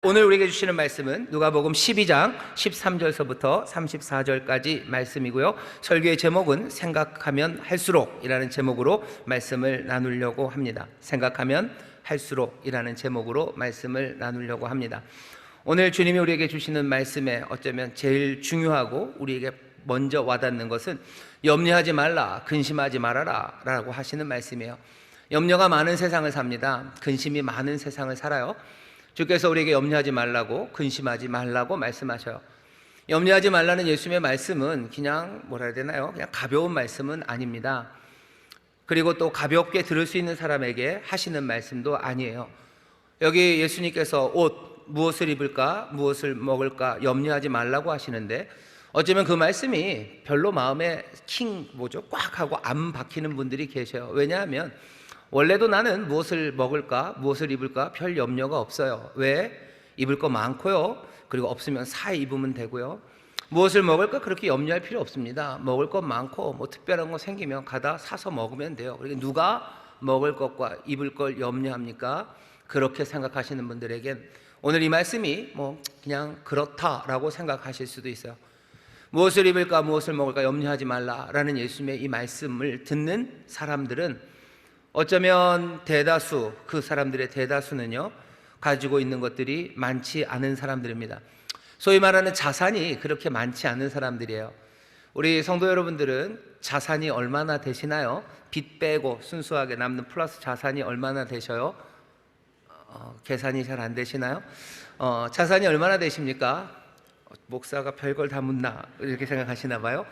오늘 우리에게 주시는 말씀은 누가복음 12장 13절서부터 34절까지 말씀이고요. 설교의 제목은 생각하면 할수록이라는 제목으로 말씀을 나누려고 합니다. 생각하면 할수록이라는 제목으로 말씀을 나누려고 합니다. 오늘 주님이 우리에게 주시는 말씀에 어쩌면 제일 중요하고 우리에게 먼저 와닿는 것은 염려하지 말라, 근심하지 말아라 라고 하시는 말씀이에요. 염려가 많은 세상을 삽니다. 근심이 많은 세상을 살아요. 주께서 우리에게 염려하지 말라고, 근심하지 말라고 말씀하셔요. 염려하지 말라는 예수님의 말씀은 그냥 뭐라 해야 되나요? 그냥 가벼운 말씀은 아닙니다. 그리고 또 가볍게 들을 수 있는 사람에게 하시는 말씀도 아니에요. 여기 예수님께서 무엇을 입을까, 무엇을 먹을까 염려하지 말라고 하시는데 어쩌면 그 말씀이 별로 마음에 꽉 하고 안 박히는 분들이 계셔요. 왜냐하면 원래도 나는 무엇을 먹을까, 무엇을 입을까 별 염려가 없어요. 왜? 입을 거 많고요. 그리고 없으면 사 입으면 되고요. 무엇을 먹을까 그렇게 염려할 필요 없습니다. 먹을 것 많고 뭐 특별한 거 생기면 가다 사서 먹으면 돼요. 그러니까 누가 먹을 것과 입을 걸 염려합니까? 그렇게 생각하시는 분들에겐 오늘 이 말씀이 뭐 그냥 그렇다라고 생각하실 수도 있어요. 무엇을 입을까, 무엇을 먹을까 염려하지 말라라는 예수님의 이 말씀을 듣는 사람들은 어쩌면 대다수, 그 사람들의 대다수는요 가지고 있는 것들이 많지 않은 사람들입니다. 소위 말하는 자산이 그렇게 많지 않은 사람들이에요. 우리 성도 여러분들은 자산이 얼마나 되시나요? 빚 빼고 순수하게 남는 플러스 자산이 얼마나 되셔요? 계산이 잘 안 되시나요? 자산이 얼마나 되십니까? 목사가 별걸 다 묻나 이렇게 생각하시나 봐요.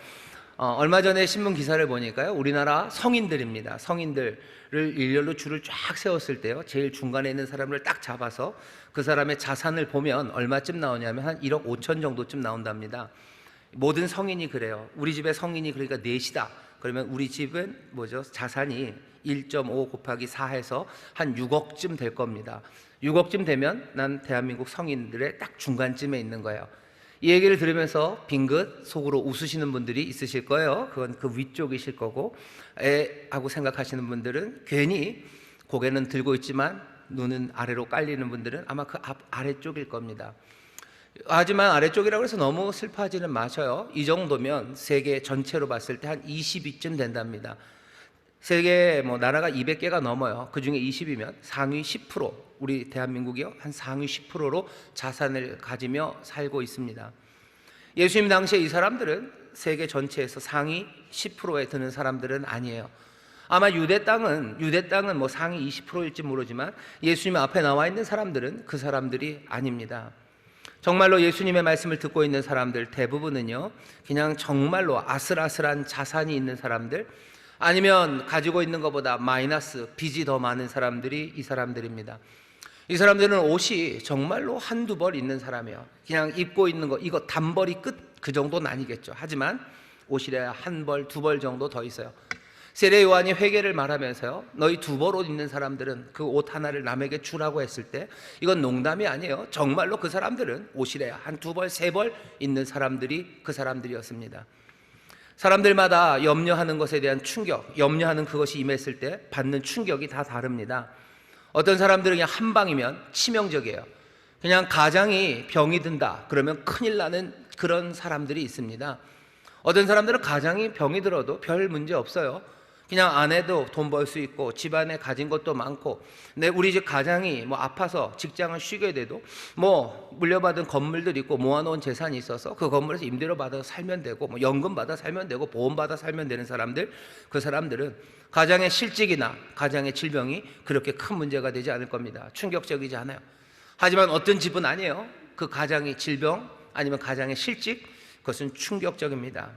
얼마 전에 신문 기사를 보니까요 우리나라 성인들입니다. 성인들을 일렬로 줄을 쫙 세웠을 때요 제일 중간에 있는 사람을 딱 잡아서 그 사람의 자산을 보면 얼마쯤 나오냐면 한 1억 5천 정도쯤 나온답니다. 모든 성인이 그래요. 우리 집에 성인이 그러니까 넷이다 그러면 우리 집은 자산이 1.5 곱하기 4 해서 한 6억쯤 될 겁니다. 6억쯤 되면 난 대한민국 성인들의 딱 중간쯤에 있는 거예요. 이 얘기를 들으면서 빙긋 속으로 웃으시는 분들이 있으실 거예요. 그건 그 위쪽이실 거고, 하고 생각하시는 분들은 괜히 고개는 들고 있지만 눈은 아래로 깔리는 분들은 아마 그 아래쪽일 겁니다. 하지만 아래쪽이라고 해서 너무 슬퍼하지는 마셔요. 이 정도면 세계 전체로 봤을 때 한 20위쯤 된답니다. 세계 나라가 200개가 넘어요. 그 중에 20이면 상위 10%, 우리 대한민국이요 한 상위 10%로 자산을 가지며 살고 있습니다. 예수님 당시에 이 사람들은 세계 전체에서 상위 10%에 드는 사람들은 아니에요. 아마 유대 땅은 상위 20%일지 모르지만 예수님 앞에 나와 있는 사람들은 그 사람들이 아닙니다. 정말로 예수님의 말씀을 듣고 있는 사람들 대부분은요 그냥 정말로 아슬아슬한 자산이 있는 사람들, 아니면 가지고 있는 것보다 마이너스 빚이 더 많은 사람들이 이 사람들입니다. 이 사람들은 옷이 정말로 한두 벌 있는 사람이에요. 그냥 입고 있는 거 이거 단벌이 끝 그 정도는 아니겠죠. 하지만 옷이래야 한 벌, 두 벌 정도 더 있어요. 세례 요한이 회개를 말하면서요 너희 두 벌 옷 입는 사람들은 그 옷 하나를 남에게 주라고 했을 때 이건 농담이 아니에요. 정말로 그 사람들은 옷이래야 한 두 벌, 세 벌 있는 사람들이 그 사람들이었습니다. 사람들마다 염려하는 것에 대한 충격, 염려하는 그것이 임했을 때 받는 충격이 다 다릅니다. 어떤 사람들은 그냥 한 방이면 치명적이에요. 그냥 가장이 병이 든다 그러면 큰일 나는 그런 사람들이 있습니다. 어떤 사람들은 가장이 병이 들어도 별 문제 없어요. 그냥 아내도 돈 벌 수 있고 집안에 가진 것도 많고, 근데 우리 집 가장이 아파서 직장을 쉬게 돼도 물려받은 건물들이 있고 모아놓은 재산이 있어서 그 건물에서 임대료 받아서 살면 되고 연금 받아 살면 되고 보험 받아 살면 되는 사람들, 그 사람들은 가장의 실직이나 가장의 질병이 그렇게 큰 문제가 되지 않을 겁니다. 충격적이지 않아요. 하지만 어떤 집은 아니에요. 그 가장의 질병 아니면 가장의 실직, 그것은 충격적입니다.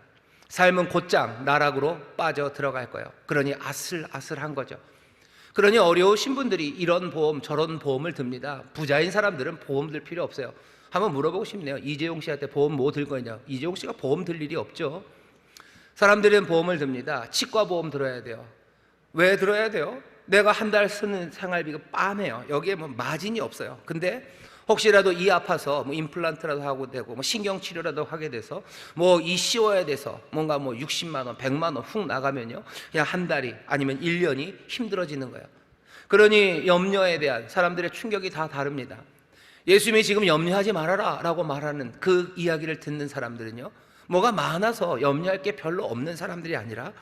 삶은 곧장 나락으로 빠져 들어갈 거예요. 그러니 아슬아슬한 거죠. 그러니 어려우신 분들이 이런 보험 저런 보험을 듭니다. 부자인 사람들은 보험 들 필요 없어요. 한번 물어보고 싶네요. 이재용 씨한테 보험 뭐 들 거냐. 이재용 씨가 보험 들 일이 없죠. 사람들은 보험을 듭니다. 치과 보험 들어야 돼요. 왜 들어야 돼요? 내가 한 달 쓰는 생활비가 빤해요. 여기에 마진이 없어요. 근데 혹시라도 이 아파서 임플란트라도 하고 되고 신경치료라도 하게 돼서 이 씌워야 돼서 뭔가 60만 원, 100만 원 훅 나가면요 그냥 한 달이 아니면 1년이 힘들어지는 거예요. 그러니 염려에 대한 사람들의 충격이 다 다릅니다. 예수님이 지금 염려하지 말아라 라고 말하는 그 이야기를 듣는 사람들은요, 뭐가 많아서 염려할 게 별로 없는 사람들이 아니라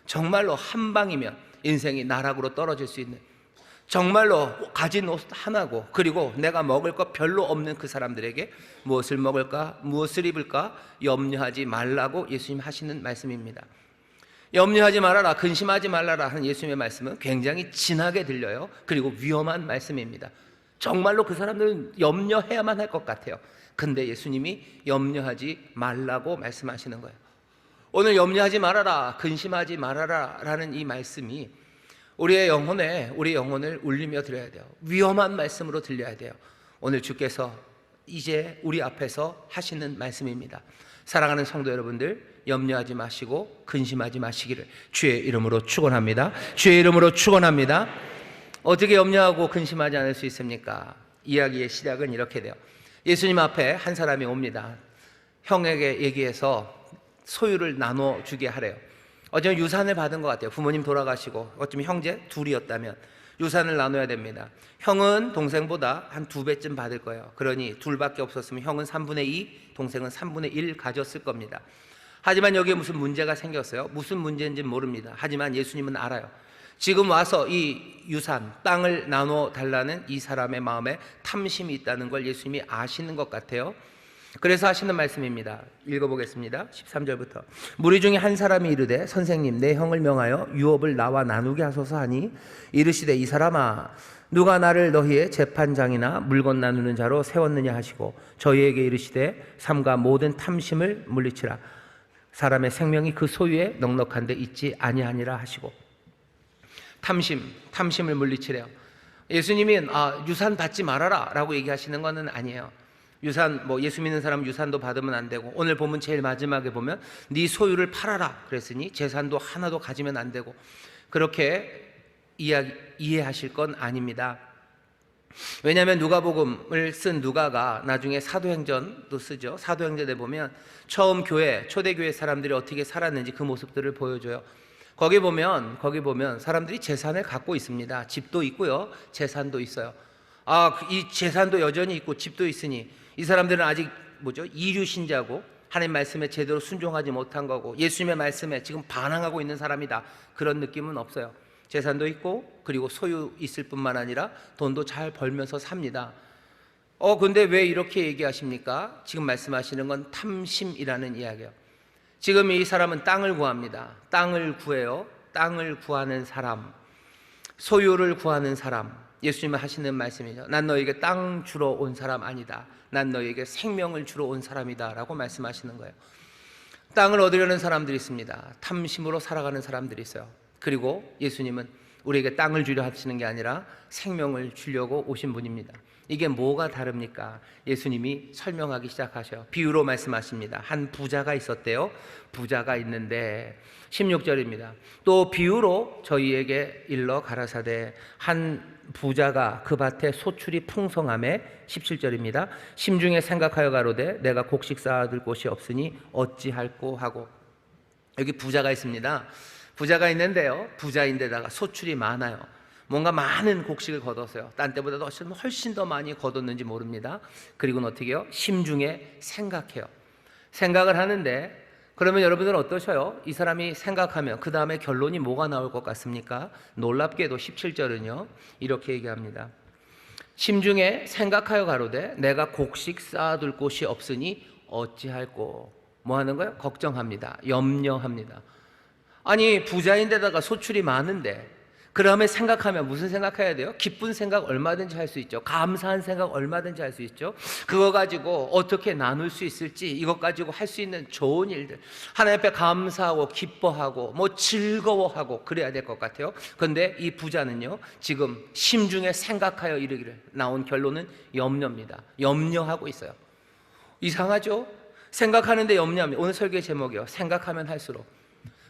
정말로 한 방이면 인생이 나락으로 떨어질 수 있는, 정말로 가진 옷 하나고 그리고 내가 먹을 것 별로 없는 그 사람들에게 무엇을 먹을까, 무엇을 입을까 염려하지 말라고 예수님 하시는 말씀입니다. 염려하지 말아라, 근심하지 말아라 하는 예수님의 말씀은 굉장히 진하게 들려요. 그리고 위험한 말씀입니다. 정말로 그 사람들은 염려해야만 할 것 같아요. 근데 예수님이 염려하지 말라고 말씀하시는 거예요. 오늘 염려하지 말아라, 근심하지 말아라 라는 이 말씀이 우리의 영혼을 울리며 드려야 돼요. 위험한 말씀으로 들려야 돼요. 오늘 주께서 이제 우리 앞에서 하시는 말씀입니다. 사랑하는 성도 여러분들, 염려하지 마시고 근심하지 마시기를 주의 이름으로 축원합니다. 주의 이름으로 축원합니다. 어떻게 염려하고 근심하지 않을 수 있습니까? 이야기의 시작은 이렇게 돼요. 예수님 앞에 한 사람이 옵니다. 형에게 얘기해서 소유를 나눠주게 하래요. 어쩌면 유산을 받은 것 같아요. 부모님 돌아가시고 어쩌면 형제 둘이었다면 유산을 나눠야 됩니다. 형은 동생보다 한 2배쯤 받을 거예요. 그러니 둘밖에 없었으면 형은 3분의 2, 동생은 3분의 1 가졌을 겁니다. 하지만 여기에 무슨 문제가 생겼어요. 무슨 문제인지는 모릅니다. 하지만 예수님은 알아요. 지금 와서 이 유산, 땅을 나눠 달라는 이 사람의 마음에 탐심이 있다는 걸 예수님이 아시는 것 같아요. 그래서 하시는 말씀입니다. 읽어보겠습니다. 13절부터. 무리 중에 한 사람이 이르되 선생님, 내 형을 명하여 유업을 나와 나누게 하소서 하니 이르시되 이 사람아, 누가 나를 너희의 재판장이나 물건 나누는 자로 세웠느냐 하시고 저희에게 이르시되 삼가 모든 탐심을 물리치라. 사람의 생명이 그 소유에 넉넉한데 있지 아니하니라 하시고. 탐심을 물리치래요. 예수님이 유산 받지 말아라 라고 얘기하시는 것은 아니에요. 유산, 예수 믿는 사람은 유산도 받으면 안 되고, 오늘 보면 제일 마지막에 보면 네 소유를 팔아라 그랬으니 재산도 하나도 가지면 안 되고, 그렇게 이해하실 건 아닙니다. 왜냐하면 누가복음을 쓴 누가가 나중에 사도행전도 쓰죠. 사도행전에 보면 처음 초대교회 사람들이 어떻게 살았는지 그 모습들을 보여줘요. 거기 보면 사람들이 재산을 갖고 있습니다. 집도 있고요, 재산도 있어요. 이 재산도 여전히 있고 집도 있으니 이 사람들은 아직 이류 신자고 하나님 말씀에 제대로 순종하지 못한 거고 예수님의 말씀에 지금 반항하고 있는 사람이다, 그런 느낌은 없어요. 재산도 있고 그리고 소유 있을 뿐만 아니라 돈도 잘 벌면서 삽니다. 근데 왜 이렇게 얘기하십니까? 지금 말씀하시는 건 탐심이라는 이야기예요. 지금 이 사람은 땅을 구합니다. 땅을 구해요. 땅을 구하는 사람, 소유를 구하는 사람, 예수님은 하시는 말씀이죠. 난 너에게 땅 주러 온 사람 아니다. 난 너에게 생명을 주러 온 사람이다 라고 말씀하시는 거예요. 땅을 얻으려는 사람들이 있습니다. 탐심으로 살아가는 사람들이 있어요. 그리고 예수님은 우리에게 땅을 주려 하시는 게 아니라 생명을 주려고 오신 분입니다. 이게 뭐가 다릅니까? 예수님이 설명하기 시작하셔요. 비유로 말씀하십니다. 한 부자가 있었대요. 부자가 있는데 16절입니다. 또 비유로 저희에게 일러 가라사대 한 부자가 그 밭에 소출이 풍성함에 17절입니다. 심중에 생각하여 가로되 내가 곡식 쌓아둘 곳이 없으니 어찌할꼬 하고. 여기 부자가 있습니다. 부자가 있는데요, 부자인데다가 소출이 많아요. 뭔가 많은 곡식을 거뒀어요. 딴 때보다 훨씬 더 많이 거뒀는지 모릅니다. 그리고는 어떻게 해요? 심중에 생각해요. 생각을 하는데, 그러면 여러분들은 어떠셔요? 이 사람이 생각하면 그 다음에 결론이 뭐가 나올 것 같습니까? 놀랍게도 17절은요 이렇게 얘기합니다. 심중에 생각하여 가로되 내가 곡식 쌓아둘 곳이 없으니 어찌할꼬. 뭐 하는 거예요? 걱정합니다. 염려합니다. 아니, 부자인데다가 소출이 많은데 그 다음에 생각하면 무슨 생각해야 돼요? 기쁜 생각 얼마든지 할 수 있죠. 감사한 생각 얼마든지 할 수 있죠. 그거 가지고 어떻게 나눌 수 있을지, 이것 가지고 할 수 있는 좋은 일들, 하나님 앞에 감사하고 기뻐하고 즐거워하고 그래야 될 것 같아요. 그런데 이 부자는요 지금 심중에 생각하여 이르기를, 나온 결론은 염려입니다. 염려하고 있어요. 이상하죠? 생각하는데 염려합니다. 오늘 설교의 제목이요, 생각하면 할수록.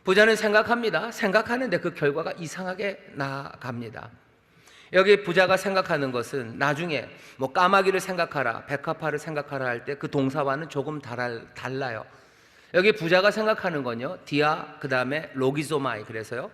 부자는 생각합니다. 생각하는데 그 결과가 이상하게 나갑니다. 여기 부자가 생각하는 것은 나중에 까마귀를 생각하라, 백합화를 생각하라 할 때 그 동사와는 조금 달라요. 여기 부자가 생각하는 건요, 디아 그 다음에 로기조마이. 그래서요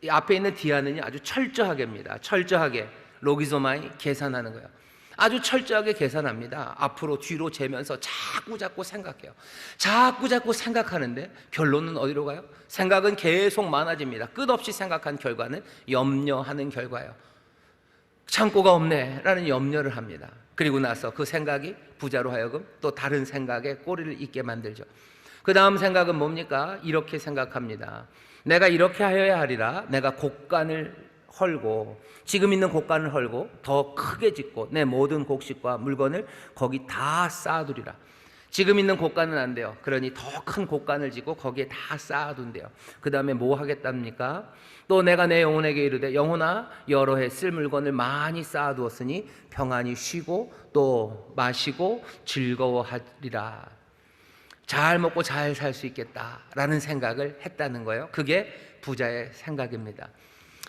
이 앞에 있는 디아는요 아주 철저하게입니다. 철저하게 로기조마이, 계산하는 거예요. 아주 철저하게 계산합니다. 앞으로 뒤로 재면서 자꾸 생각해요. 자꾸 생각하는데 결론은 어디로 가요? 생각은 계속 많아집니다. 끝없이 생각한 결과는 염려하는 결과예요. 창고가 없네 라는 염려를 합니다. 그리고 나서 그 생각이 부자로 하여금 또 다른 생각에 꼬리를 잇게 만들죠. 그 다음 생각은 뭡니까? 이렇게 생각합니다. 내가 이렇게 하여야 하리라. 내가 곡간을 헐고, 지금 있는 곡간을 헐고 더 크게 짓고 내 모든 곡식과 물건을 거기 다 쌓아두리라. 지금 있는 곡간은 안 돼요. 그러니 더 큰 곡간을 짓고 거기에 다 쌓아둔대요. 그 다음에 뭐 하겠답니까? 또 내가 내 영혼에게 이르되 영혼아 여러 해 쓸 물건을 많이 쌓아두었으니 평안히 쉬고 또 마시고 즐거워하리라. 잘 먹고 잘 살 수 있겠다라는 생각을 했다는 거예요. 그게 부자의 생각입니다.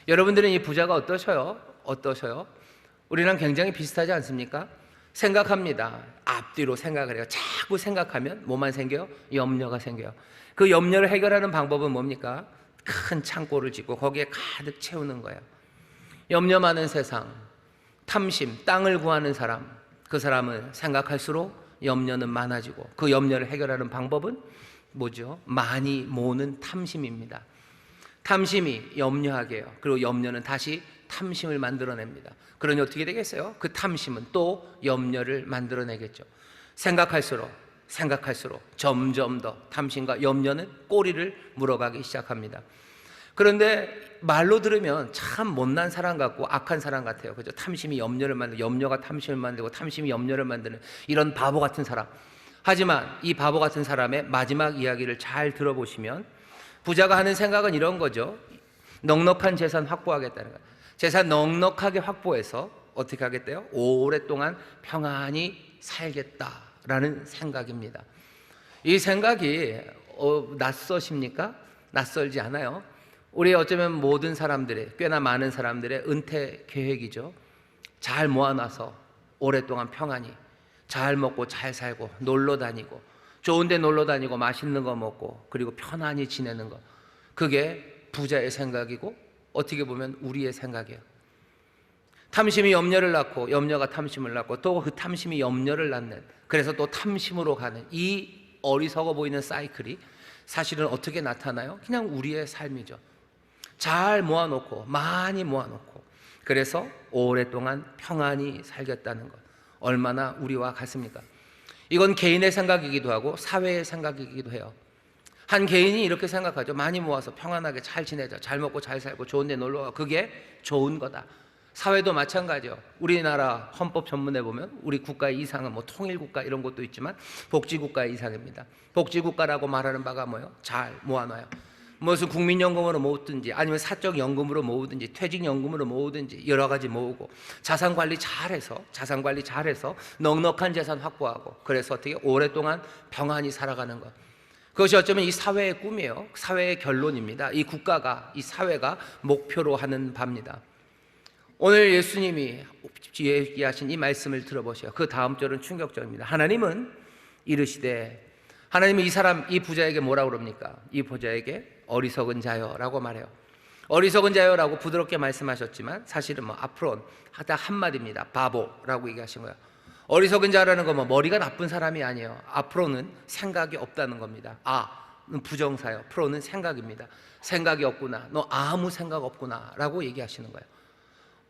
여러분들은 이 부자가 어떠셔요? 우리랑 굉장히 비슷하지 않습니까? 생각합니다. 앞뒤로 생각을 해요. 자꾸 생각하면 뭐만 생겨요? 염려가 생겨요. 그 염려를 해결하는 방법은 뭡니까? 큰 창고를 짓고 거기에 가득 채우는 거예요. 염려 많은 세상, 탐심, 땅을 구하는 사람, 그 사람은 생각할수록 염려는 많아지고 그 염려를 해결하는 방법은 뭐죠? 많이 모으는 탐심입니다. 탐심이 염려하게 해요. 그리고 염려는 다시 탐심을 만들어냅니다. 그러니 어떻게 되겠어요? 그 탐심은 또 염려를 만들어내겠죠. 생각할수록 점점 더 탐심과 염려는 꼬리를 물어가기 시작합니다. 그런데 말로 들으면 참 못난 사람 같고 악한 사람 같아요. 그죠? 탐심이 염려를 만들고 염려가 탐심을 만들고 탐심이 염려를 만드는 이런 바보 같은 사람. 하지만 이 바보 같은 사람의 마지막 이야기를 잘 들어보시면 부자가 하는 생각은 이런 거죠. 넉넉한 재산 확보하겠다는 거예요. 재산 넉넉하게 확보해서 어떻게 하겠대요? 오랫동안 평안히 살겠다라는 생각입니다. 이 생각이 낯서십니까? 낯설지 않아요. 우리 어쩌면 모든 사람들의, 꽤나 많은 사람들의 은퇴 계획이죠. 잘 모아놔서 오랫동안 평안히 잘 먹고 잘 살고 놀러 다니고 좋은 데 놀러 다니고 맛있는 거 먹고 그리고 편안히 지내는 거, 그게 부자의 생각이고 어떻게 보면 우리의 생각이에요. 탐심이 염려를 낳고 염려가 탐심을 낳고 또 그 탐심이 염려를 낳는, 그래서 또 탐심으로 가는 이 어리석어 보이는 사이클이 사실은 어떻게 나타나요? 그냥 우리의 삶이죠. 잘 모아놓고 많이 모아놓고 그래서 오랫동안 평안히 살겠다는 것, 얼마나 우리와 같습니까? 이건 개인의 생각이기도 하고 사회의 생각이기도 해요. 한 개인이 이렇게 생각하죠. 많이 모아서 평안하게 잘 지내자, 잘 먹고 잘 살고 좋은 데 놀러 가, 그게 좋은 거다. 사회도 마찬가지요. 우리나라 헌법 전문에 보면 우리 국가의 이상은 뭐 통일국가 이런 것도 있지만 복지국가의 이상입니다. 복지국가라고 말하는 바가 뭐예요? 잘 모아놔요. 무슨 국민연금으로 모으든지 아니면 사적연금으로 모으든지 퇴직연금으로 모으든지 여러 가지 모으고 자산관리 잘해서 넉넉한 재산 확보하고 그래서 어떻게 오랫동안 평안히 살아가는 것, 그것이 어쩌면 이 사회의 꿈이에요. 사회의 결론입니다. 이 국가가, 이 사회가 목표로 하는 바입니다. 오늘 예수님이 얘기하신 이 말씀을 들어보세요. 그 다음 절은 충격적입니다. 하나님은 이르시되, 하나님은 이 부자에게 뭐라고 그럽니까? 이 부자에게 어리석은 자여라고 말해요. 어리석은 자여라고 부드럽게 말씀하셨지만 사실은 앞으로 하다 한마디입니다. 바보라고 얘기하신 거예요. 어리석은 자라는 건 머리가 나쁜 사람이 아니에요. 앞으로는 생각이 없다는 겁니다. 부정사요. 프로는 생각입니다. 생각이 없구나. 너 아무 생각 없구나 라고 얘기하시는 거예요.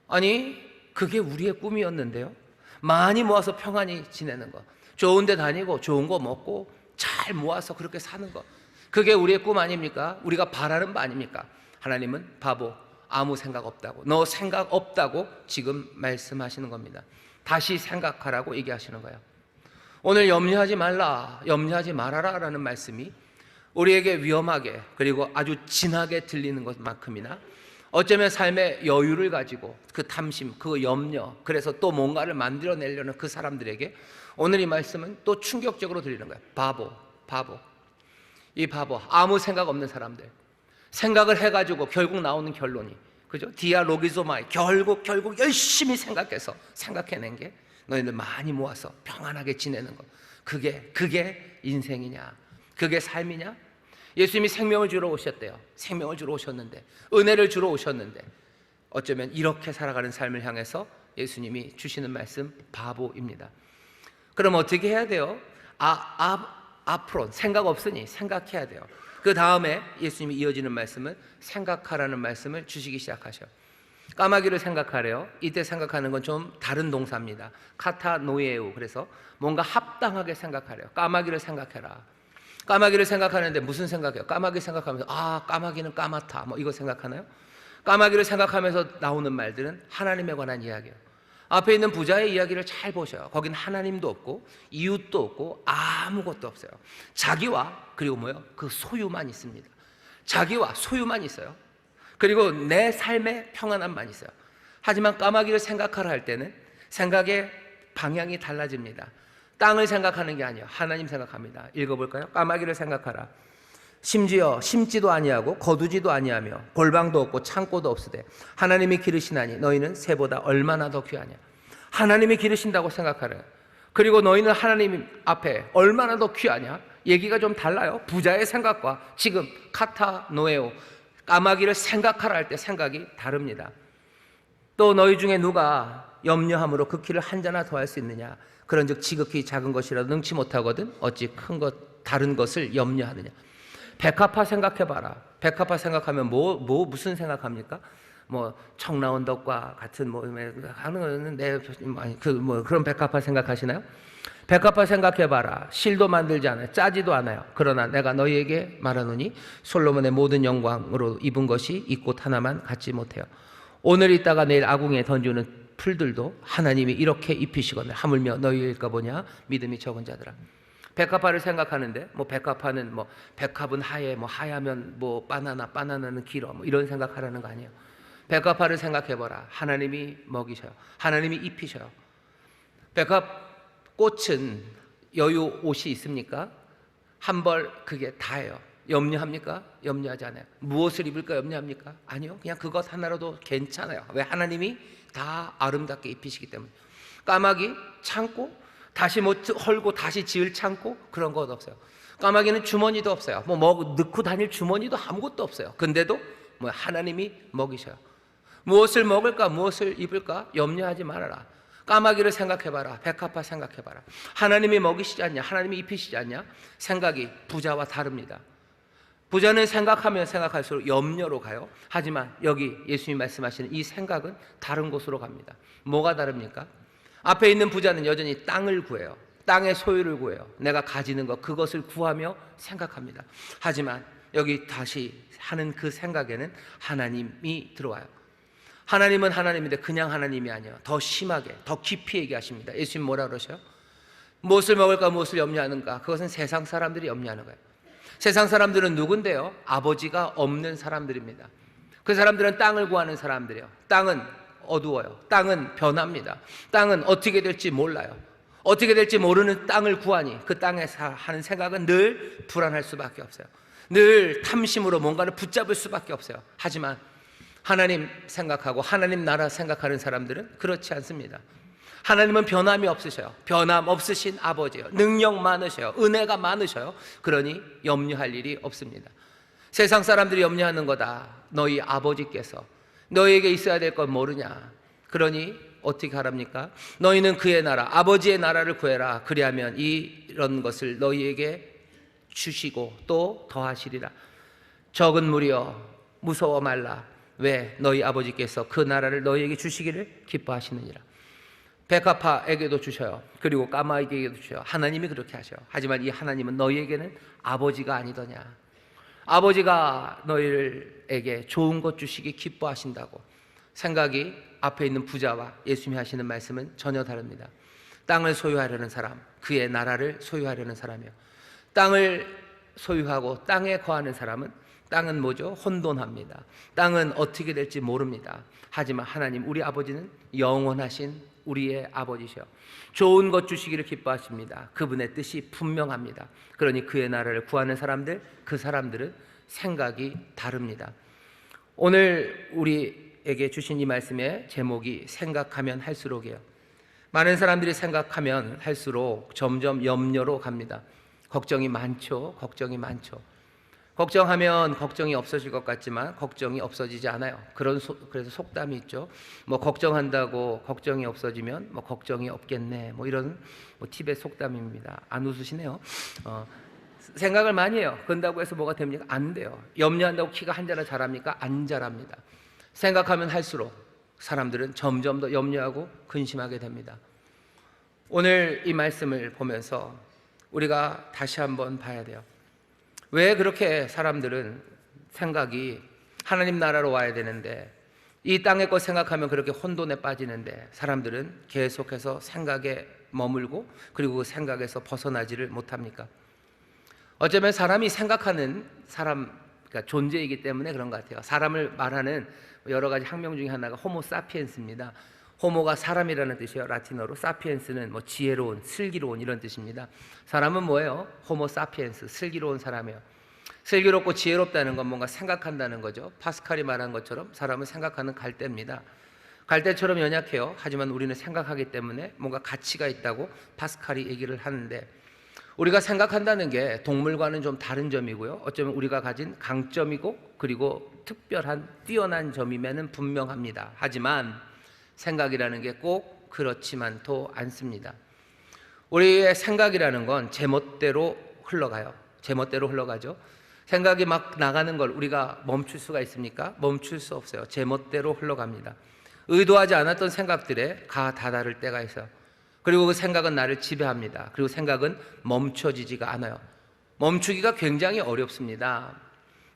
아니, 그게 우리의 꿈이었는데요. 많이 모아서 평안히 지내는 거, 좋은 데 다니고 좋은 거 먹고 잘 모아서 그렇게 사는 거, 그게 우리의 꿈 아닙니까? 우리가 바라는 바 아닙니까? 하나님은 바보, 아무 생각 없다고, 너 생각 없다고 지금 말씀하시는 겁니다. 다시 생각하라고 얘기하시는 거예요. 오늘 염려하지 말라, 염려하지 말아라 라는 말씀이 우리에게 위험하게 그리고 아주 진하게 들리는 것만큼이나 어쩌면 삶의 여유를 가지고 그 탐심, 그 염려, 그래서 또 뭔가를 만들어내려는 그 사람들에게 오늘 이 말씀은 또 충격적으로 들리는 거예요. 바보. 이 바보, 아무 생각 없는 사람들, 생각을 해가지고 결국 나오는 결론이, 그죠? 디아로기조마이, 결국 열심히 생각해서 생각해낸 게 너희들 많이 모아서 평안하게 지내는 것, 그게 인생이냐? 그게 삶이냐? 예수님이 생명을 주러 오셨대요. 생명을 주러 오셨는데, 은혜를 주러 오셨는데 어쩌면 이렇게 살아가는 삶을 향해서 예수님이 주시는 말씀 바보입니다. 그럼 어떻게 해야 돼요? 앞으로 생각 없으니 생각해야 돼요. 그 다음에 예수님이 이어지는 말씀은 생각하라는 말씀을 주시기 시작하셔. 까마귀를 생각하래요. 이때 생각하는 건 좀 다른 동사입니다. 카타노에우. 그래서 뭔가 합당하게 생각하래요. 까마귀를 생각해라. 까마귀를 생각하는데 무슨 생각해요? 까마귀 생각하면서 까마귀는 까맣다 뭐 이거 생각하나요? 까마귀를 생각하면서 나오는 말들은 하나님에 관한 이야기예요. 앞에 있는 부자의 이야기를 잘 보셔요. 거긴 하나님도 없고 이웃도 없고 아무것도 없어요. 자기와 그리고 뭐요? 그 소유만 있습니다. 자기와 소유만 있어요. 그리고 내 삶의 평안함만 있어요. 하지만 까마귀를 생각하라 할 때는 생각의 방향이 달라집니다. 땅을 생각하는 게 아니에요. 하나님 생각합니다. 읽어볼까요? 까마귀를 생각하라. 심지어 심지도 아니하고 거두지도 아니하며 골방도 없고 창고도 없으되 하나님이 기르시나니 너희는 새보다 얼마나 더 귀하냐. 하나님이 기르신다고 생각하라. 그리고 너희는 하나님 앞에 얼마나 더 귀하냐. 얘기가 좀 달라요. 부자의 생각과 지금 카타노에오 까마귀를 생각하라 할 때 생각이 다릅니다. 또 너희 중에 누가 염려함으로 그 키를 한 자나 더할 수 있느냐. 그런즉 지극히 작은 것이라도 능치 못하거든 어찌 큰 것 다른 것을 염려하느냐. 백합화 생각해봐라. 백합화 생각하면 무슨 생각합니까? 뭐 청라원덕과 같은 뭐 하는 거는 그런 백합화 생각하시나요? 백합화 생각해봐라. 실도 만들지 않아요. 짜지도 않아요. 그러나 내가 너희에게 말하노니 솔로몬의 모든 영광으로 입은 것이 이 꽃 하나만 갖지 못해요. 오늘 있다가 내일 아궁이에 던지는 풀들도 하나님이 이렇게 입히시거늘 하물며 너희일까 보냐. 믿음이 적은 자들아. 백합화를 생각하는데 백합화는 백합은 하얘 하야면 바나나는 길어 이런 생각하라는 거 아니에요. 백합화를 생각해봐라. 하나님이 먹이셔요. 하나님이 입히셔요. 백합 꽃은 여유 옷이 있습니까? 한 벌 그게 다예요. 염려합니까? 염려하지 않아요. 무엇을 입을까 염려합니까? 아니요. 그냥 그것 하나로도 괜찮아요. 왜? 하나님이 다 아름답게 입히시기 때문에. 까마귀 창고 다시 헐고 다시 지을 창고 그런 것 없어요. 까마귀는 주머니도 없어요. 넣고 다닐 주머니도 아무것도 없어요. 근데도 하나님이 먹이셔요. 무엇을 먹을까 무엇을 입을까 염려하지 말아라. 까마귀를 생각해봐라. 백합화 생각해봐라. 하나님이 먹이시지 않냐. 하나님이 입히시지 않냐. 생각이 부자와 다릅니다. 부자는 생각하면 생각할수록 염려로 가요. 하지만 여기 예수님이 말씀하시는 이 생각은 다른 곳으로 갑니다. 뭐가 다릅니까? 앞에 있는 부자는 여전히 땅을 구해요. 땅의 소유를 구해요. 내가 가지는 것 그것을 구하며 생각합니다. 하지만 여기 다시 하는 그 생각에는 하나님이 들어와요. 하나님은 하나님인데 그냥 하나님이 아니에요. 더 심하게 더 깊이 얘기하십니다. 예수님 뭐라 그러셔요? 무엇을 먹을까 무엇을 염려하는가. 그것은 세상 사람들이 염려하는 거예요. 세상 사람들은 누군데요? 아버지가 없는 사람들입니다. 그 사람들은 땅을 구하는 사람들이에요. 땅은 어두워요. 땅은 변합니다. 땅은 어떻게 될지 몰라요. 어떻게 될지 모르는 땅을 구하니 그 땅에서 하는 생각은 늘 불안할 수밖에 없어요. 늘 탐심으로 뭔가를 붙잡을 수밖에 없어요. 하지만 하나님 생각하고 하나님 나라 생각하는 사람들은 그렇지 않습니다. 하나님은 변함이 없으셔요. 변함 없으신 아버지예요. 능력 많으셔요. 은혜가 많으셔요. 그러니 염려할 일이 없습니다. 세상 사람들이 염려하는 거다. 너희 아버지께서 너희에게 있어야 될 건 모르냐. 그러니 어떻게 하랍니까? 너희는 그의 나라 아버지의 나라를 구해라. 그리하면 이런 것을 너희에게 주시고 또 더하시리라. 적은 무리여 무서워 말라. 왜? 너희 아버지께서 그 나라를 너희에게 주시기를 기뻐하시느니라. 백합화에게도 주셔요. 그리고 까마귀에게도 주셔요. 하나님이 그렇게 하셔요. 하지만 이 하나님은 너희에게는 아버지가 아니더냐. 아버지가 너희에게 좋은 것 주시기 기뻐하신다고. 생각이 앞에 있는 부자와 예수님이 하시는 말씀은 전혀 다릅니다. 땅을 소유하려는 사람, 그의 나라를 소유하려는 사람이요. 땅을 소유하고 땅에 거하는 사람은 땅은 뭐죠? 혼돈합니다. 땅은 어떻게 될지 모릅니다. 하지만 하나님 우리 아버지는 영원하신 우리의 아버지셔. 좋은 것 주시기를 기뻐하십니다. 그분의 뜻이 분명합니다. 그러니 그의 나라를 구하는 사람들, 그 사람들은 생각이 다릅니다. 오늘 우리에게 주신 이 말씀의 제목이 생각하면 할수록이에요. 많은 사람들이 생각하면 할수록 점점 염려로 갑니다. 걱정이 많죠. 걱정이 많죠. 걱정하면 걱정이 없어질 것 같지만 걱정이 없어지지 않아요. 그래서 속담이 있죠. 뭐 걱정한다고 걱정이 없어지면 뭐 걱정이 없겠네. 뭐 이런 티벳 속담입니다. 안 웃으시네요. 생각을 많이 해요. 그런다고 해서 뭐가 됩니까? 안 돼요. 염려한다고 키가 한 자나 자랍니까? 안 자랍니다. 생각하면 할수록 사람들은 점점 더 염려하고 근심하게 됩니다. 오늘 이 말씀을 보면서 우리가 다시 한번 봐야 돼요. 왜 그렇게 사람들은 생각이 하나님 나라로 와야 되는데 이 땅의 것 생각하면 그렇게 혼돈에 빠지는데 사람들은 계속해서 생각에 머물고 그리고 그 생각에서 벗어나지를 못합니까? 어쩌면 사람이 생각하는 그러니까 존재이기 때문에 그런 것 같아요. 사람을 말하는 여러 가지 학명 중에 하나가 호모 사피엔스입니다. 호모가 사람이라는 뜻이에요. 라틴어로. 사피엔스는 뭐 지혜로운, 슬기로운 이런 뜻입니다. 사람은 뭐예요? 호모 사피엔스, 슬기로운 사람이에요. 슬기롭고 지혜롭다는 건 뭔가 생각한다는 거죠. 파스칼이 말한 것처럼 사람은 생각하는 갈대입니다. 갈대처럼 연약해요. 하지만 우리는 생각하기 때문에 뭔가 가치가 있다고 파스칼이 얘기를 하는데, 우리가 생각한다는 게 동물과는 좀 다른 점이고요. 어쩌면 우리가 가진 강점이고 그리고 특별한 뛰어난 점임에는 분명합니다. 하지만 생각이라는 게 꼭 그렇지만도 않습니다. 우리의 생각이라는 건 제멋대로 흘러가요. 제멋대로 흘러가죠. 생각이 막 나가는 걸 우리가 멈출 수가 있습니까? 멈출 수 없어요. 제멋대로 흘러갑니다. 의도하지 않았던 생각들에 가 다다를 때가 있어요. 그리고 그 생각은 나를 지배합니다. 그리고 생각은 멈춰지지가 않아요. 멈추기가 굉장히 어렵습니다.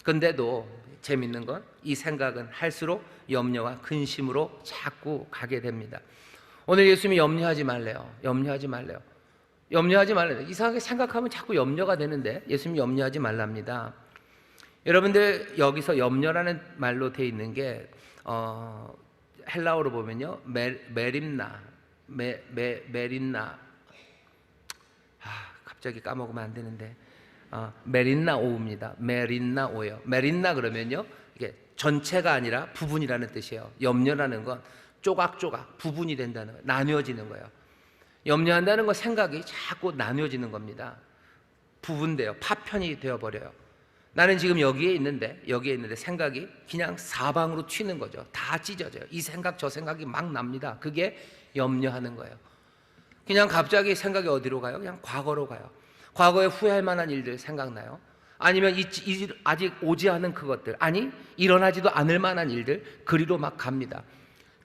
근데도 재밌는 건 이 생각은 할수록 염려와 근심으로 자꾸 가게 됩니다. 오늘 예수님이 염려하지 말래요. 염려하지 말래요. 염려하지 말래요. 이상하게 생각하면 자꾸 염려가 되는데 예수님이 염려하지 말랍니다. 여러분들 여기서 염려라는 말로 돼 있는 게 헬라어로 보면요, 메림나, 갑자기 까먹으면 안 되는데 메린나오입니다. 메린나오예요. 메린나 그러면요, 이게 전체가 아니라 부분이라는 뜻이에요. 염려라는 건 조각조각 부분이 된다는 거예요. 나뉘어지는 거예요. 염려한다는 건 생각이 자꾸 나뉘어지는 겁니다. 부분돼요. 파편이 되어버려요. 나는 지금 여기에 있는데 생각이 그냥 사방으로 튀는 거죠. 다 찢어져요. 이 생각 저 생각이 막 납니다. 그게 염려하는 거예요. 그냥 갑자기 생각이 어디로 가요? 그냥 과거로 가요. 과거에 후회할 만한 일들 생각나요? 아니면 아직 오지 않은 그것들, 아니 일어나지도 않을 만한 일들 그리로 막 갑니다.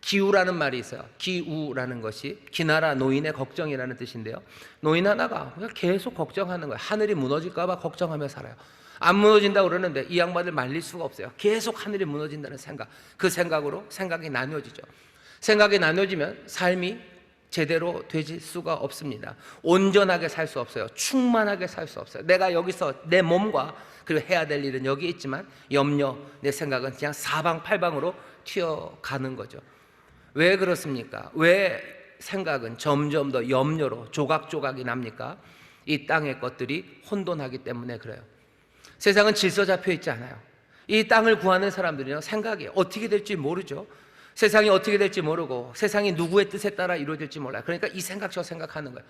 기우라는 말이 있어요. 기우라는 것이 기나라 노인의 걱정이라는 뜻인데요, 노인 하나가 그냥 계속 걱정하는 거예요. 하늘이 무너질까 봐 걱정하며 살아요. 안 무너진다고 그러는데 이 양반을 말릴 수가 없어요. 계속 하늘이 무너진다는 생각, 그 생각으로 생각이 나뉘어지죠. 생각이 나뉘어지면 삶이 제대로 되질 수가 없습니다. 온전하게 살 수 없어요. 충만하게 살 수 없어요. 내가 여기서 내 몸과 그리고 해야 될 일은 여기 있지만 염려, 내 생각은 그냥 사방팔방으로 튀어가는 거죠. 왜 그렇습니까? 왜 생각은 점점 더 염려로 조각조각이 납니까? 이 땅의 것들이 혼돈하기 때문에 그래요. 세상은 질서 잡혀 있지 않아요. 이 땅을 구하는 사람들은요, 생각이 어떻게 될지 모르죠. 세상이 어떻게 될지 모르고 세상이 누구의 뜻에 따라 이루어질지 몰라요. 그러니까 이 생각 저 생각하는 거예요.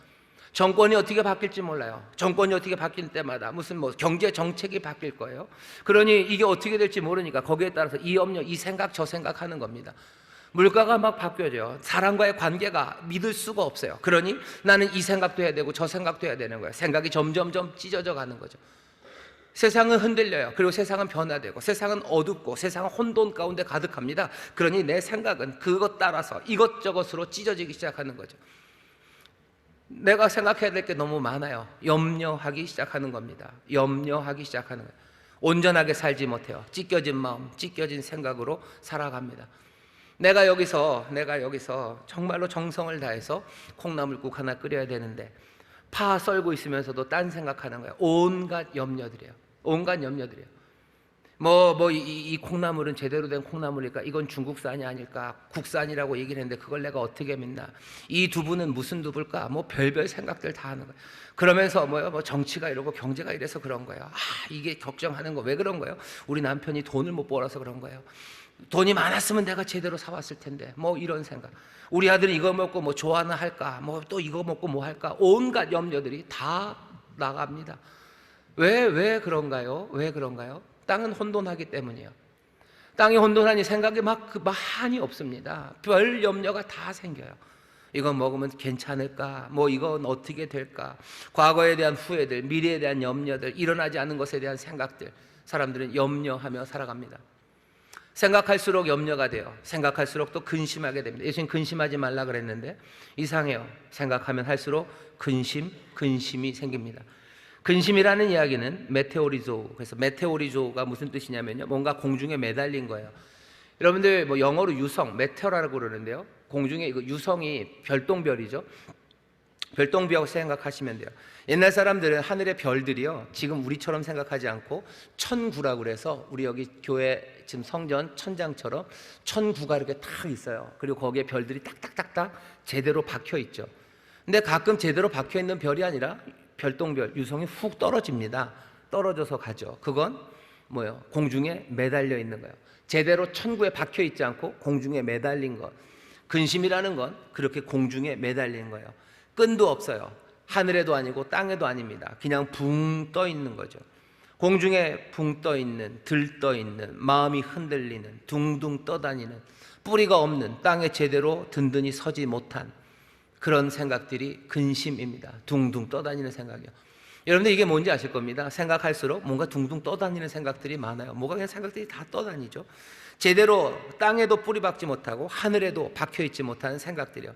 정권이 어떻게 바뀔지 몰라요. 정권이 어떻게 바뀔 때마다 무슨 경제 정책이 바뀔 거예요. 그러니 이게 어떻게 될지 모르니까 거기에 따라서 이 염려, 이 생각 저 생각하는 겁니다. 물가가 막 바뀌어져요. 사람과의 관계가 믿을 수가 없어요. 그러니 나는 이 생각도 해야 되고 저 생각도 해야 되는 거예요. 생각이 점점점 찢어져 가는 거죠. 세상은 흔들려요. 그리고 세상은 변화되고 세상은 어둡고 세상은 혼돈 가운데 가득합니다. 그러니 내 생각은 그것 따라서 이것저것으로 찢어지기 시작하는 거죠. 내가 생각해야 될 게 너무 많아요. 염려하기 시작하는 겁니다. 염려하기 시작하는 거예요. 온전하게 살지 못해요. 찢겨진 마음, 찢겨진 생각으로 살아갑니다. 내가 여기서 정말로 정성을 다해서 콩나물국 하나 끓여야 되는데 파 썰고 있으면서도 딴 생각하는 거예요. 온갖 염려들이에요. 온갖 염려들이에요. 이 콩나물은 제대로 된 콩나물일까? 이건 중국산이 아닐까? 국산이라고 얘기를 했는데 그걸 내가 어떻게 믿나? 이 두부는 무슨 두부일까? 별별 생각들 다 하는 거예요. 그러면서 정치가 이러고 경제가 이래서 그런 거예요. 이게 걱정하는 거 왜 그런 거예요? 우리 남편이 돈을 못 벌어서 그런 거예요. 돈이 많았으면 내가 제대로 사왔을 텐데 이런 생각. 우리 아들이 이거 먹고 좋아나 할까? 또 이거 먹고 할까? 온갖 염려들이 다 나갑니다. 왜 그런가요? 왜 그런가요? 땅은 혼돈하기 때문이에요. 땅이 혼돈하니 생각이 많이 없습니다. 별 염려가 다 생겨요. 이건 먹으면 괜찮을까? 뭐 이건 어떻게 될까? 과거에 대한 후회들, 미래에 대한 염려들, 일어나지 않은 것에 대한 생각들, 사람들은 염려하며 살아갑니다. 생각할수록 염려가 돼요. 생각할수록 또 근심하게 됩니다. 예수님 근심하지 말라 그랬는데 이상해요. 생각하면 할수록 근심이 생깁니다. 근심이라는 이야기는 메테오리조, 그래서 메테오리조가 무슨 뜻이냐면요, 뭔가 공중에 매달린 거예요. 여러분들 뭐 영어로 유성, 메테오라고 그러는데요, 공중에 이거 유성이 별똥별이죠. 별똥별 생각하시면 돼요. 옛날 사람들은 하늘의 별들이요, 지금 우리처럼 생각하지 않고 천구라고 그래서 우리 여기 교회 지금 성전 천장처럼 천구가 이렇게 딱 있어요. 그리고 거기에 별들이 딱딱딱딱 제대로 박혀 있죠. 근데 가끔 제대로 박혀 있는 별이 아니라 별똥별, 유성이 훅 떨어집니다. 떨어져서 가죠. 그건 뭐예요? 공중에 매달려 있는 거예요. 제대로 천구에 박혀 있지 않고 공중에 매달린 것. 근심이라는 건 그렇게 공중에 매달린 거예요. 끈도 없어요. 하늘에도 아니고 땅에도 아닙니다. 그냥 붕 떠 있는 거죠. 공중에 붕 떠 있는, 들떠 있는, 마음이 흔들리는, 둥둥 떠다니는, 뿌리가 없는, 땅에 제대로 든든히 서지 못한 그런 생각들이 근심입니다. 둥둥 떠다니는 생각이요. 여러분들 이게 뭔지 아실 겁니다. 생각할수록 뭔가 둥둥 떠다니는 생각들이 많아요. 뭐가 그냥 생각들이 다 떠다니죠. 제대로 땅에도 뿌리 박지 못하고 하늘에도 박혀 있지 못하는 생각들이요.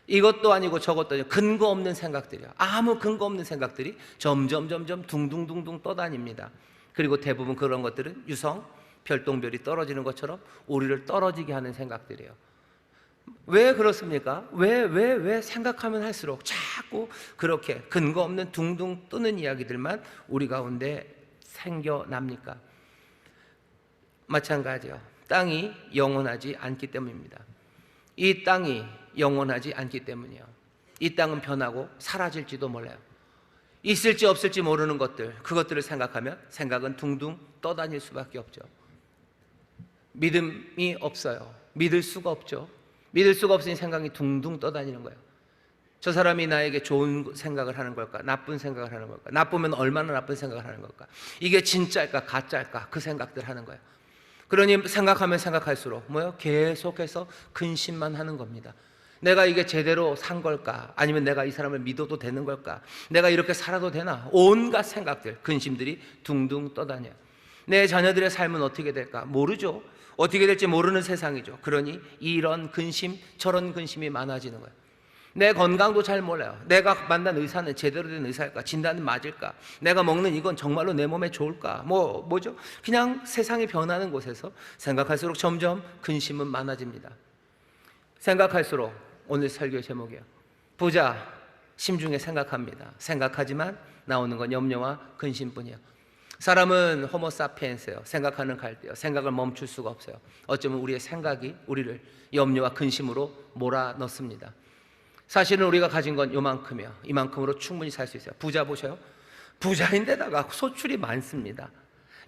이것도 아니고 저것도 아니고 근거 없는 생각들이요. 아무 근거 없는 생각들이 점점 둥둥둥둥 떠다닙니다. 그리고 대부분 그런 것들은 유성, 별똥별이 떨어지는 것처럼 우리를 떨어지게 하는 생각들이에요. 왜 그렇습니까? 왜 생각하면 할수록 자꾸 그렇게 근거 없는 둥둥 뜨는 이야기들만 우리 가운데 생겨납니까? 마찬가지요. 땅이 영원하지 않기 때문입니다. 이 땅이 영원하지 않기 때문이에요. 이 땅은 변하고 사라질지도 몰라요. 있을지 없을지 모르는 것들, 그것들을 생각하면 생각은 둥둥 떠다닐 수밖에 없죠. 믿음이 없어요. 믿을 수가 없죠. 믿을 수가 없으니 생각이 둥둥 떠다니는 거예요. 저 사람이 나에게 좋은 생각을 하는 걸까? 나쁜 생각을 하는 걸까? 나쁘면 얼마나 나쁜 생각을 하는 걸까? 이게 진짜일까? 가짜일까? 그 생각들 하는 거예요. 그러니 생각하면 생각할수록 뭐요? 계속해서 근심만 하는 겁니다. 내가 이게 제대로 산 걸까? 아니면 내가 이 사람을 믿어도 되는 걸까? 내가 이렇게 살아도 되나? 온갖 생각들, 근심들이 둥둥 떠다녀요. 내 자녀들의 삶은 어떻게 될까? 모르죠. 어떻게 될지 모르는 세상이죠. 그러니 이런 근심, 저런 근심이 많아지는 거예요. 내 건강도 잘 몰라요. 내가 만난 의사는 제대로 된 의사일까? 진단은 맞을까? 내가 먹는 이건 정말로 내 몸에 좋을까? 뭐죠? 그냥 세상이 변하는 곳에서 생각할수록 점점 근심은 많아집니다. 생각할수록 오늘 설교의 제목이에요. 부자 심중에 생각합니다. 생각하지만 나오는 건 염려와 근심뿐이에요. 사람은 호모사피엔스예요. 생각하는 갈대요. 생각을 멈출 수가 없어요. 어쩌면 우리의 생각이 우리를 염려와 근심으로 몰아넣습니다. 사실은 우리가 가진 건 요만큼이에요. 이만큼으로 충분히 살 수 있어요. 부자 보셔요. 부자인데다가 소출이 많습니다.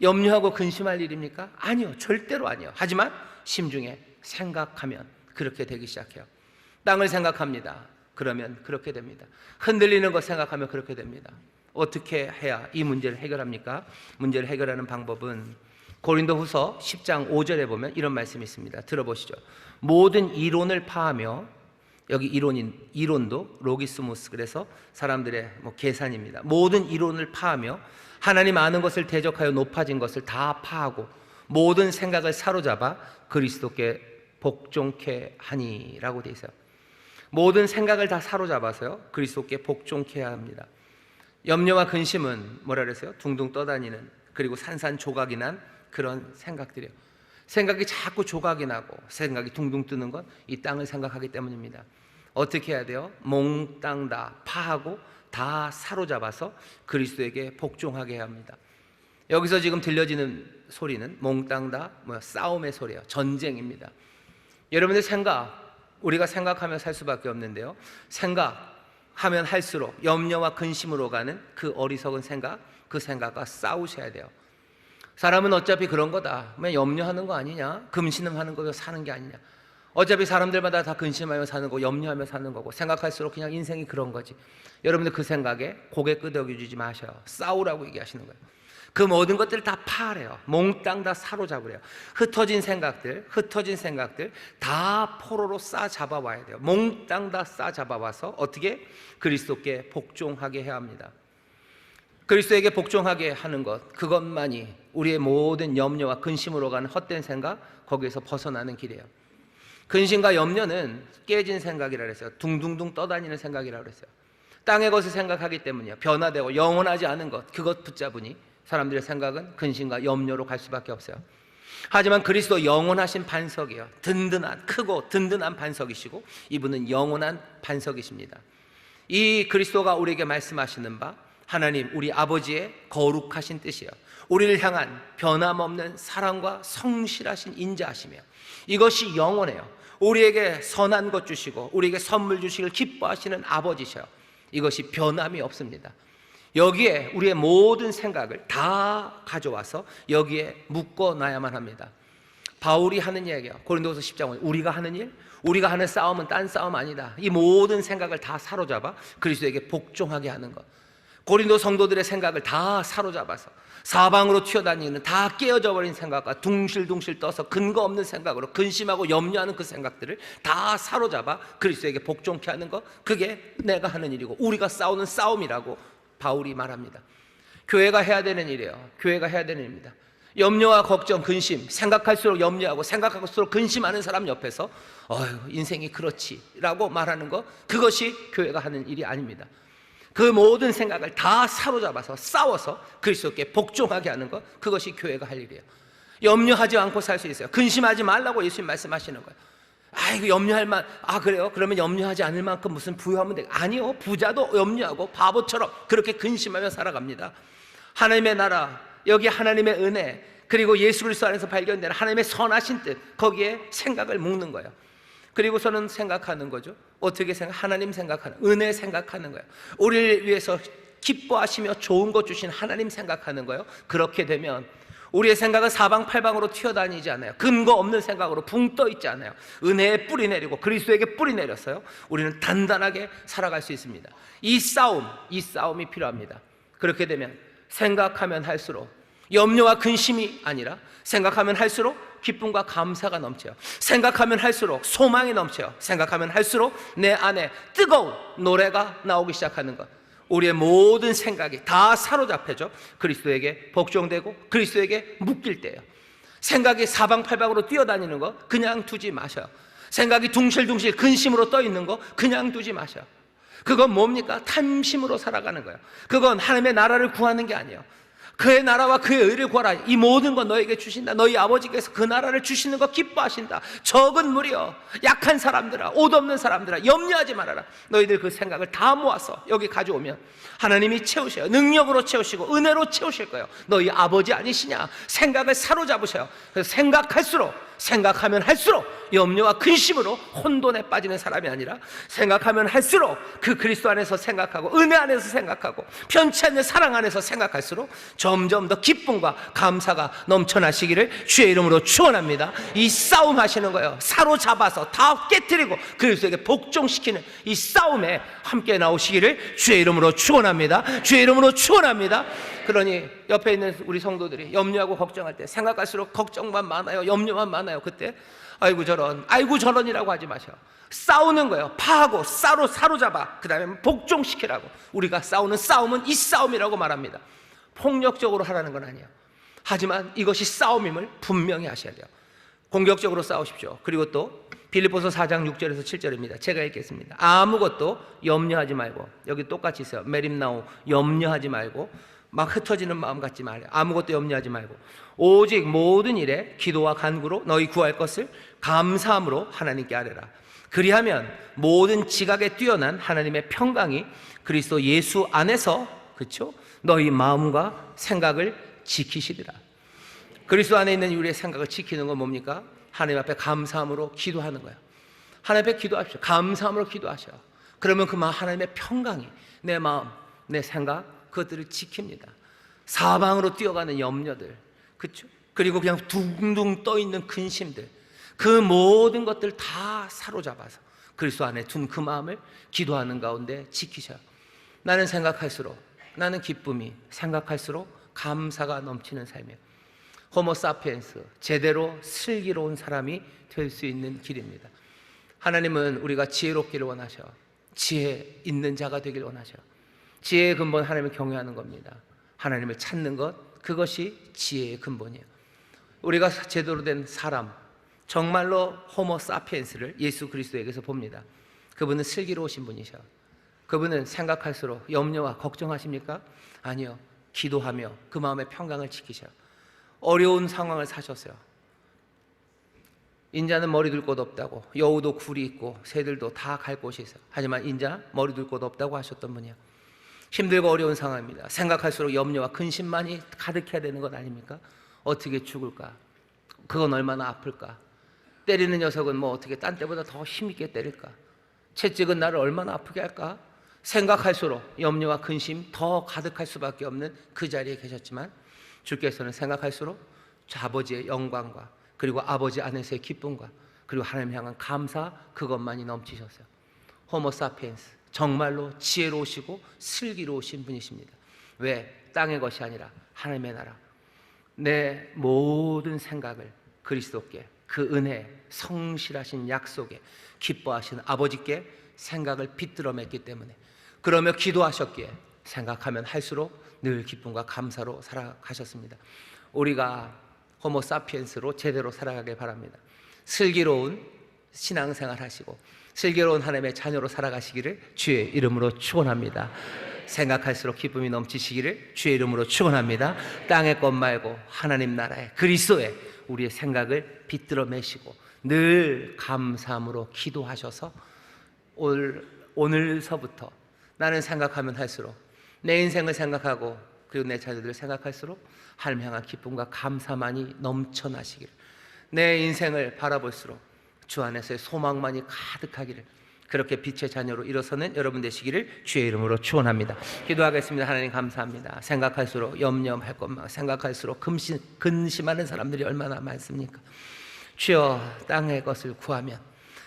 염려하고 근심할 일입니까? 아니요. 절대로 아니요. 하지만 심중에 생각하면 그렇게 되기 시작해요. 땅을 생각합니다. 그러면 그렇게 됩니다. 흔들리는 것 생각하면 그렇게 됩니다. 어떻게 해야 이 문제를 해결합니까? 문제를 해결하는 방법은 고린도후서 10장 5절에 보면 이런 말씀이 있습니다. 들어보시죠. 모든 이론을 파하며, 여기 이론도 로기스무스, 그래서 사람들의 계산입니다. 모든 이론을 파하며 하나님 아는 것을 대적하여 높아진 것을 다 파하고 모든 생각을 사로잡아 그리스도께 복종케 하니라고 되어 있어요. 모든 생각을 다 사로잡아서요 그리스도께 복종케 해야 합니다. 염려와 근심은 뭐라 그랬어요? 둥둥 떠다니는, 그리고 산산조각이 난 그런 생각들이에요. 생각이 자꾸 조각이 나고 생각이 둥둥 뜨는 건 이 땅을 생각하기 때문입니다. 어떻게 해야 돼요? 몽땅 다 파하고 다 사로잡아서 그리스도에게 복종하게 해야 합니다. 여기서 지금 들려지는 소리는 몽땅 다 싸움의 소리예요. 전쟁입니다. 여러분들 우리가 생각하며 살 수밖에 없는데요, 생각하면 할수록 염려와 근심으로 가는 그 어리석은 생각, 그 생각과 싸우셔야 돼요. 사람은 어차피 그런 거다, 염려하는 거 아니냐, 금신음하는 거로 사는 게 아니냐, 어차피 사람들마다 다 근심하며 사는 거고 염려하며 사는 거고 생각할수록 그냥 인생이 그런 거지. 여러분들 그 생각에 고개 끄덕여주지 마셔요. 싸우라고 얘기하시는 거예요. 그 모든 것들을 다 파래요. 몽땅 다 사로잡으래요. 흩어진 생각들 다 포로로 싸잡아 와야 돼요. 몽땅 다 싸잡아 와서 어떻게? 그리스도께 복종하게 해야 합니다. 그리스도에게 복종하게 하는 것, 그것만이 우리의 모든 염려와 근심으로 가는 헛된 생각, 거기에서 벗어나는 길이에요. 근심과 염려는 깨진 생각이라 그랬어요. 둥둥둥 떠다니는 생각이라 그랬어요. 땅의 것을 생각하기 때문이에요. 변화되고 영원하지 않은 것, 그것 붙잡으니 사람들의 생각은 근심과 염려로 갈 수밖에 없어요. 하지만 그리스도 영원하신 반석이에요. 든든한, 크고 든든한 반석이시고 이분은 영원한 반석이십니다. 이 그리스도가 우리에게 말씀하시는 바, 하나님 우리 아버지의 거룩하신 뜻이에요. 우리를 향한 변함없는 사랑과 성실하신 인자하시며 이것이 영원해요. 우리에게 선한 것 주시고 우리에게 선물 주시길 기뻐하시는 아버지셔요. 이것이 변함이 없습니다. 여기에 우리의 모든 생각을 다 가져와서 여기에 묶어놔야만 합니다. 바울이 하는 이야기예요. 고린도서 10장 우리가 하는 일, 우리가 하는 싸움은 딴 싸움 아니다. 이 모든 생각을 다 사로잡아 그리스도에게 복종하게 하는 것. 고린도 성도들의 생각을 다 사로잡아서 사방으로 튀어다니는 다 깨어져 버린 생각과 둥실둥실 떠서 근거 없는 생각으로 근심하고 염려하는 그 생각들을 다 사로잡아 그리스도에게 복종케 하는 것, 그게 내가 하는 일이고 우리가 싸우는 싸움이라고 바울이 말합니다. 교회가 해야 되는 일이에요. 교회가 해야 되는 일입니다. 염려와 걱정, 근심, 생각할수록 염려하고 생각할수록 근심하는 사람 옆에서 어휴 인생이 그렇지 라고 말하는 것, 그것이 교회가 하는 일이 아닙니다. 그 모든 생각을 다 사로잡아서 싸워서 그리스도께 복종하게 하는 것, 그것이 교회가 할 일이에요. 염려하지 않고 살 수 있어요. 근심하지 말라고 예수님 말씀하시는 거예요. 이거 염려할 만, 그래요? 그러면 염려하지 않을 만큼 무슨 부유하면 돼? 아니요, 부자도 염려하고 바보처럼 그렇게 근심하며 살아갑니다. 하나님의 나라, 여기 하나님의 은혜, 그리고 예수 그리스도 안에서 발견되는 하나님의 선하신 뜻, 거기에 생각을 묶는 거예요. 그리고서는 생각하는 거죠. 어떻게 하나님 생각하는, 은혜 생각하는 거예요. 우리를 위해서 기뻐하시며 좋은 것 주신 하나님 생각하는 거예요. 그렇게 되면 우리의 생각은 사방팔방으로 튀어다니지 않아요. 근거 없는 생각으로 붕 떠 있지 않아요. 은혜에 뿌리 내리고 그리스도에게 뿌리 내렸어요. 우리는 단단하게 살아갈 수 있습니다. 이 싸움이 필요합니다. 그렇게 되면 생각하면 할수록 염려와 근심이 아니라 생각하면 할수록 기쁨과 감사가 넘쳐요. 생각하면 할수록 소망이 넘쳐요. 생각하면 할수록 내 안에 뜨거운 노래가 나오기 시작하는 것. 우리의 모든 생각이 다 사로잡혀져 그리스도에게 복종되고 그리스도에게 묶일 때예요. 생각이 사방팔방으로 뛰어다니는 거 그냥 두지 마셔요. 생각이 둥실둥실 근심으로 떠 있는 거 그냥 두지 마셔요. 그건 뭡니까? 탐심으로 살아가는 거예요. 그건 하나님의 나라를 구하는 게 아니에요. 그의 나라와 그의 의를 구하라. 이 모든 건 너에게 주신다. 너희 아버지께서 그 나라를 주시는 거 기뻐하신다. 적은 무리여, 약한 사람들아, 옷 없는 사람들아, 염려하지 말아라. 너희들 그 생각을 다 모아서 여기 가져오면 하나님이 채우셔요. 능력으로 채우시고 은혜로 채우실 거예요. 너희 아버지 아니시냐? 생각을 사로잡으셔요. 그래서 생각하면 할수록 염려와 근심으로 혼돈에 빠지는 사람이 아니라 생각하면 할수록 그 그리스도 안에서 생각하고 은혜 안에서 생각하고 편치 않는 사랑 안에서 생각할수록 점점 더 기쁨과 감사가 넘쳐나시기를 주의 이름으로 축원합니다. 이 싸움 하시는 거예요. 사로잡아서 다 깨뜨리고 그리스도에게 복종시키는 이 싸움에 함께 나오시기를 주의 이름으로 축원합니다. 주의 이름으로 축원합니다. 그러니 옆에 있는 우리 성도들이 염려하고 걱정할 때 생각할수록 걱정만 많아요. 염려만 많아요. 그때 아이고 저런이라고 하지 마셔요. 싸우는 거예요. 파하고 사로잡아 그 다음에 복종시키라고. 우리가 싸우는 싸움은 이 싸움이라고 말합니다. 폭력적으로 하라는 건 아니에요. 하지만 이것이 싸움임을 분명히 하셔야 돼요. 공격적으로 싸우십시오. 그리고 또 빌립보서 4장 6절에서 7절입니다. 제가 읽겠습니다. 아무것도 염려하지 말고, 여기 똑같이 있어요. 메림나오, 염려하지 말고 막 흩어지는 마음 갖지 말아요. 아무것도 염려하지 말고 오직 모든 일에 기도와 간구로 너희 구할 것을 감사함으로 하나님께 아뢰라. 그리하면 모든 지각에 뛰어난 하나님의 평강이 그리스도 예수 안에서, 그렇죠? 너희 마음과 생각을 지키시리라. 그리스도 안에 있는 우리의 생각을 지키는 건 뭡니까? 하나님 앞에 감사함으로 기도하는 거예요. 하나님 앞에 기도하십시오. 감사함으로 기도하셔요. 그러면 그 하나님의 평강이 내 마음, 내 생각, 그것들을 지킵니다. 사방으로 뛰어가는 염려들, 그렇죠? 그리고 그냥 둥둥 떠 있는 근심들, 그 모든 것들 다 사로잡아서 그리스도 안에 둔 그 마음을 기도하는 가운데 지키셔요. 나는 생각할수록, 나는 기쁨이 생각할수록 감사가 넘치는 삶이에요. 호모사피엔스, 제대로 슬기로운 사람이 될 수 있는 길입니다. 하나님은 우리가 지혜롭기를 원하셔. 지혜 있는 자가 되길 원하셔. 지혜의 근본, 하나님을 경외하는 겁니다. 하나님을 찾는 것, 그것이 지혜의 근본이에요. 우리가 제대로 된 사람, 정말로 호모사피엔스를 예수 그리스도에게서 봅니다. 그분은 슬기로우신 분이셔. 그분은 생각할수록 염려와 걱정하십니까? 아니요. 기도하며 그 마음의 평강을 지키셔. 어려운 상황을 사셨어요. 인자는 머리 둘 곳 없다고, 여우도 굴이 있고 새들도 다 갈 곳이 있어요. 하지만 인자 머리 둘 곳 없다고 하셨던 분이에요. 힘들고 어려운 상황입니다. 생각할수록 염려와 근심만이 가득해야 되는 것 아닙니까? 어떻게 죽을까? 그건 얼마나 아플까? 때리는 녀석은 뭐 어떻게 딴 때보다 더 힘있게 때릴까? 채찍은 나를 얼마나 아프게 할까? 생각할수록 염려와 근심 더 가득할 수밖에 없는 그 자리에 계셨지만 주께서는 생각할수록 아버지의 영광과 그리고 아버지 안에서의 기쁨과 그리고 하나님 향한 감사, 그것만이 넘치셨어요. 호모사피엔스, 정말로 지혜로우시고 슬기로우신 분이십니다. 왜? 땅의 것이 아니라 하나님의 나라. 내 모든 생각을 그리스도께, 그 은혜, 성실하신 약속에 기뻐하신 아버지께 생각을 빗들어 맸기 때문에, 그러며 기도하셨기에 생각하면 할수록 늘 기쁨과 감사로 살아가셨습니다. 우리가 호모사피엔스로 제대로 살아가길 바랍니다. 슬기로운 신앙생활 하시고 슬기로운 하나님의 자녀로 살아가시기를 주의 이름으로 축원합니다. 생각할수록 기쁨이 넘치시기를 주의 이름으로 축원합니다. 땅의 것 말고 하나님 나라의 그리스도의 우리의 생각을 빗들어 매시고 늘 감사함으로 기도하셔서 오늘서부터 나는 생각하면 할수록, 내 인생을 생각하고 그리고 내 자녀들을 생각할수록 하나님 향한 기쁨과 감사만이 넘쳐나시기를, 내 인생을 바라볼수록 주 안에서의 소망만이 가득하기를, 그렇게 빛의 자녀로 일어서는 여러분 되시기를 주의 이름으로 축원합니다. 기도하겠습니다. 하나님 감사합니다. 생각할수록 염려할 것만, 생각할수록 근심하는 사람들이 얼마나 많습니까? 주여, 땅의 것을 구하면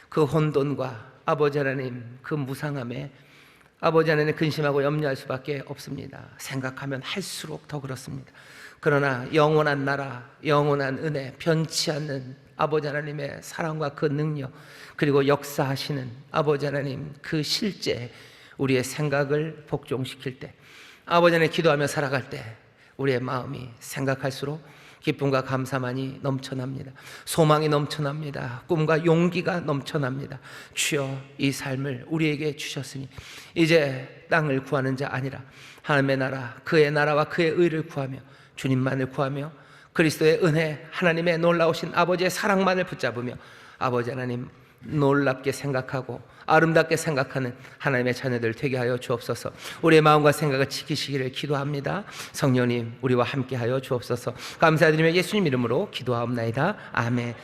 그 혼돈과 아버지 하나님 그 무상함에 아버지 하나님 근심하고 염려할 수밖에 없습니다. 생각하면 할수록 더 그렇습니다. 그러나 영원한 나라, 영원한 은혜, 변치 않는 아버지 하나님의 사랑과 그 능력, 그리고 역사하시는 아버지 하나님 그 실제 우리의 생각을 복종시킬 때, 아버지 하나님 기도하며 살아갈 때 우리의 마음이 생각할수록 기쁨과 감사만이 넘쳐납니다. 소망이 넘쳐납니다. 꿈과 용기가 넘쳐납니다. 주여, 이 삶을 우리에게 주셨으니 이제 땅을 구하는 자 아니라 하나님의 나라, 그의 나라와 그의 의를 구하며 주님만을 구하며 그리스도의 은혜, 하나님의 놀라우신 아버지의 사랑만을 붙잡으며 아버지 하나님 놀랍게 생각하고 아름답게 생각하는 하나님의 자녀들 되게 하여 주옵소서. 우리의 마음과 생각을 지키시기를 기도합니다. 성령님, 우리와 함께 하여 주옵소서. 감사드리며 예수님 이름으로 기도하옵나이다. 아멘.